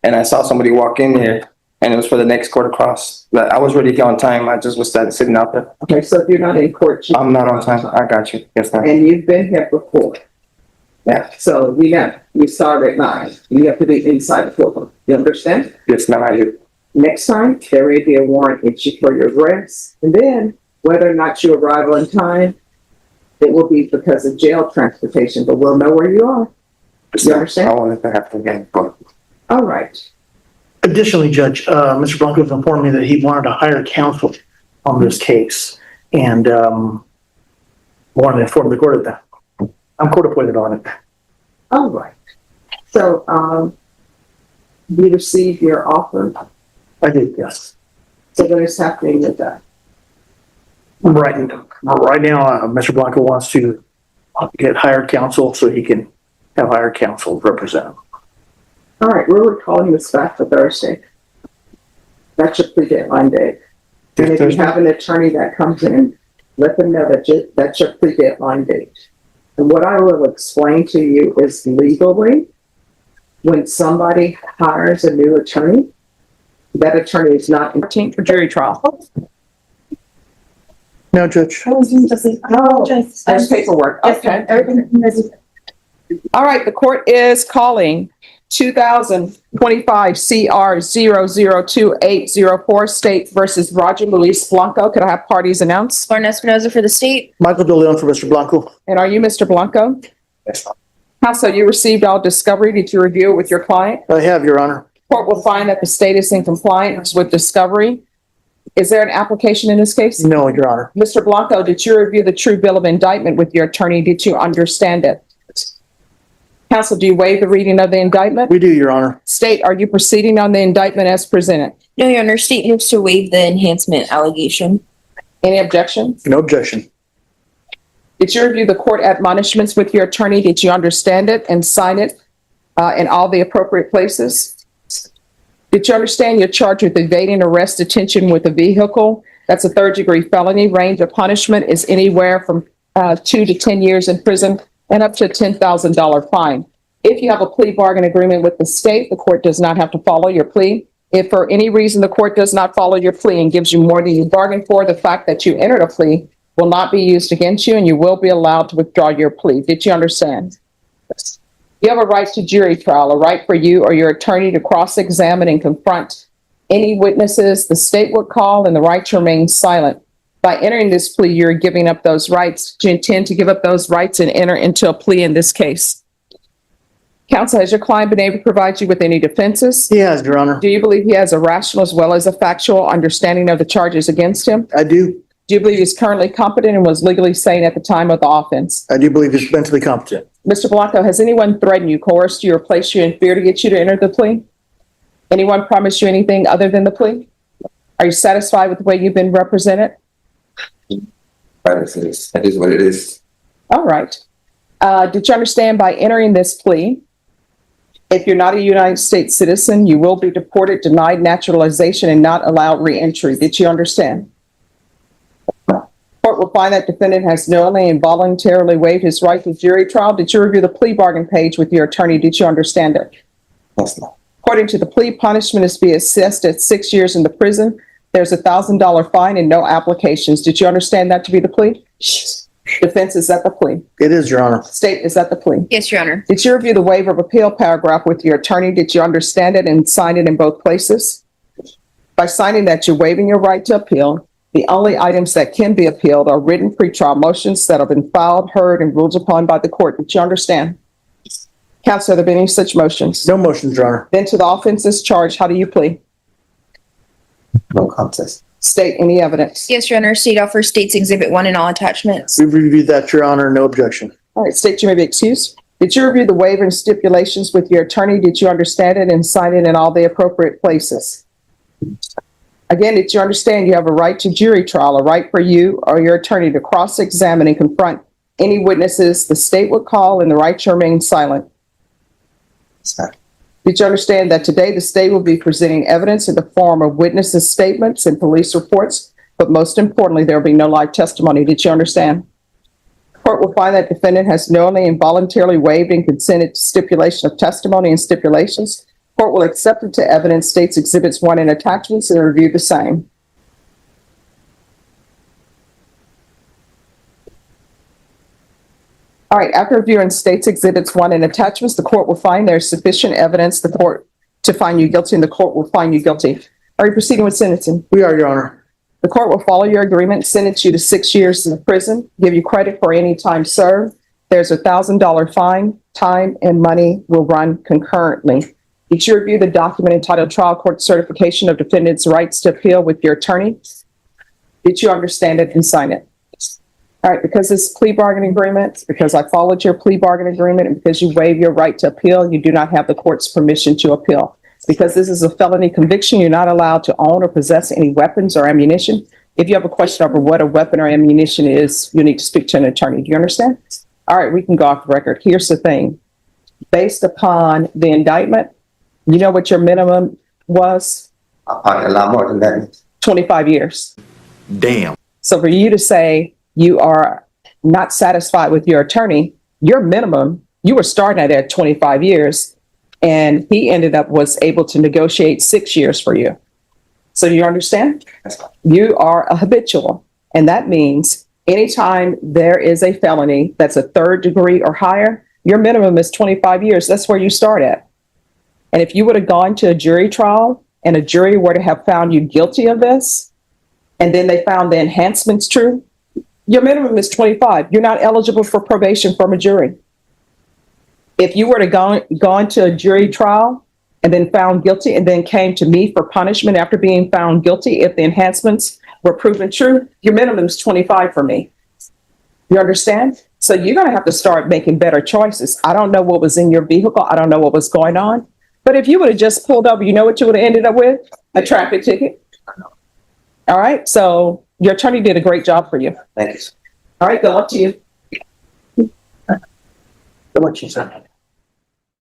and I saw somebody walk in here, and it was for the next court across. But I was ready to get on time. I just was sitting out there. Okay, so if you're not in court, I'm not on time. I got you. Yes, ma'am. and you've been here before. Yeah. So we started at 9. You have to be inside the courtroom. You understand? Yes, ma'am, I do. Next time, there may be a warrant issued for your arrest. And then, whether or not you arrive on time, it will be because of jail transportation, but we'll know where you are. You understand? I wanted to happen again, but All right. Additionally, Judge, Mr. Blanco has informed me that he wanted to hire counsel on this case, and wanted to inform the court of that. I'm court appointed on it. All right. So, you received your offer. I did, yes. So what is happening with that? Right now, Mr. Blanco wants to get hired counsel so he can have hired counsel represent him. All right, we're recalling this back for Thursday. That's your plea deadline date. And if you have an attorney that comes in, let them know that that's your plea deadline date. And what I will explain to you is legally, when somebody hires a new attorney, that attorney is not in for jury trial. No, Judge. There's paperwork. Okay. All right, the court is calling 2025 CR 002-804 State versus Roger Luis Blanco. Could I have parties announced? Lauren Espinoza for the state. Michael DeLeon for Mr. Blanco. And are you Mr. Blanco? yes, ma'am. Counsel, you received all discovery. Did you review it with your client? I have, Your Honor. Court will find that the state is in compliance with discovery. Is there an application in this case? No, Your Honor. Mr. Blanco, did you review the true bill of indictment with your attorney? Did you understand it? Counsel, do you waive the reading of the indictment? We do, Your Honor. State, are you proceeding on the indictment as presented? No, Your Honor, state moves to waive the enhancement allegation. Any objection? No objection. Did you review the court admonishments with your attorney? Did you understand it and sign it in all the appropriate places? Did you understand you're charged with evading arrest, detention with a vehicle? That's a third-degree felony. Range of punishment is anywhere from 2 to 10 years in prison and up to a $10,000 fine. If you have a plea bargain agreement with the state, the court does not have to follow your plea. If for any reason the court does not follow your plea and gives you more than you bargained for, the fact that you entered a plea will not be used against you and you will be allowed to withdraw your plea. Did you understand? You have a right to jury trial, a right for you or your attorney to cross-examine and confront any witnesses the state would call, and the right to remain silent. By entering this plea, you're giving up those rights. Do you intend to give up those rights and enter into a plea in this case? Counsel, has your client been able to provide you with any defenses? He has, Your Honor. Do you believe he has a rational as well as a factual understanding of the charges against him? I do. Do you believe he's currently competent and was legally sane at the time of the offense? I do believe he's mentally competent. Mr. Blanco, has anyone threatened you, coerced you, or placed you in fear to get you to enter the plea? Anyone promised you anything other than the plea? Are you satisfied with the way you've been represented? That is what it is. All right. Did you understand by entering this plea, if you're not a United States citizen, you will be deported, denied naturalization, and not allowed re-entry? Did you understand? Court will find that defendant has knowingly and voluntarily waived his right to jury trial. Did you review the plea bargain page with your attorney? Did you understand it? Yes, ma'am. According to the plea, punishment is to be assessed at 6 years in the prison. There's $1,000 fine and no applications. Did you understand that to be the plea? Defense, is that the plea? It is, Your Honor. State, is that the plea? Yes, Your Honor. Did you review the waiver of appeal paragraph with your attorney? Did you understand it and sign it in both places? By signing that, you're waiving your right to appeal. The only items that can be appealed are written pretrial motions that have been filed, heard, and ruled upon by the court. Did you understand? Counsel, have there been any such motions? No motions, Your Honor. Then to the offenses charged, how do you plead? No contest. State, any evidence? Yes, Your Honor, state offers states exhibit 1 and all attachments. We've reviewed that, Your Honor. No objection. All right, state, you may be excused. Did you review the waiver and stipulations with your attorney? Did you understand it and sign it in all the appropriate places? Again, did you understand you have a right to jury trial, a right for you or your attorney to cross-examine and confront any witnesses the state would call, and the right to remain silent? Yes, ma'am. Did you understand that today the state will be presenting evidence in the form of witnesses' statements and police reports, but most importantly, there will be no live testimony? Did you understand? Court will find that defendant has knowingly and voluntarily waived and consented to stipulation of testimony and stipulations Court will accept into evidence states exhibits 1 and attachments and review the same. All right, after reviewing states exhibits 1 and attachments, the court will find there's sufficient evidence to find you guilty, and the court will find you guilty. Are you proceeding with sentencing? We are, Your Honor. The court will follow your agreement, sentence you to 6 years in prison, give you credit for any time served. There's $1,000 fine. Time and money will run concurrently. Did you review the document entitled Trial Court Certification of Defendant's Rights to Appeal with your attorney? Did you understand it and sign it? All right, because this plea bargaining agreement, because I followed your plea bargaining agreement, and because you waive your right to appeal, you do not have the court's permission to appeal. Because this is a felony conviction, you're not allowed to own or possess any weapons or ammunition. If you have a question over what a weapon or ammunition is, you need to speak to an attorney. Do you understand? All right, we can go off the record. Here's the thing. Based upon the indictment, you know what your minimum was? A lot more than that. 25 years. Damn. So for you to say you are not satisfied with your attorney, your minimum, you were starting at 25 years, and he was able to negotiate 6 years for you. So you understand? You are a habitual, and that means anytime there is a felony that's a 3rd degree or higher, your minimum is 25 years. That's where you start at. And if you would have gone to a jury trial and a jury were to have found you guilty of this, and then they found the enhancements true, your minimum is 25. You're not eligible for probation from a jury. If you were to gone to a jury trial and then found guilty and then came to me for punishment after being found guilty, if the enhancements were proven true, your minimum is 25 for me. You understand? So you're going to have to start making better choices. I don't know what was in your vehicle. I don't know what was going on. But if you would have just pulled over, you know what you would have ended up with? A traffic ticket. All right. So your attorney did a great job for you. Thank you. All right. Go up to you. What you said.